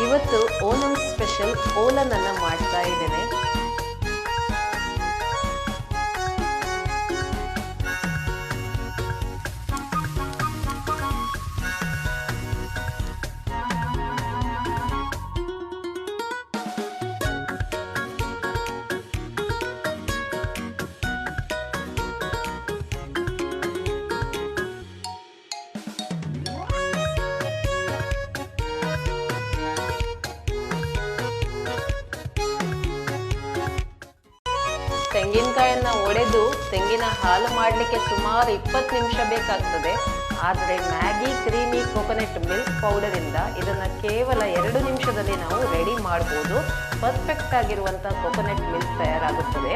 ಇವತ್ತು ಓಣಂ ಸ್ಪೆಷಲ್ ಓಲನ್ ಅನ್ನ ಮಾಡ್ತಾ ಇದ್ದೇನೆ. ತೆಂಗಿನಕಾಯನ್ನ ಒಡೆದು ತೆಂಗಿನ ಹಾಲು ಮಾಡಲಿಕ್ಕೆ ಸುಮಾರು 20 ನಿಮಿಷ ಬೇಕಾಗ್ತದೆ. ಆದರೆ ಮ್ಯಾಗಿ ಕ್ರೀಮಿ ಕೊಕೊನಟ್ ಮಿಲ್ಕ್ ಪೌಡರಿಂದ ಇದನ್ನು ಕೇವಲ 2 ನಿಮಿಷದಲ್ಲಿ ನಾವು ರೆಡಿ ಮಾಡ್ಬೋದು. ಪರ್ಫೆಕ್ಟ್ ಆಗಿರುವಂಥ ಕೊಕೊನಟ್ ಮಿಲ್ಕ್ ತಯಾರಾಗುತ್ತದೆ.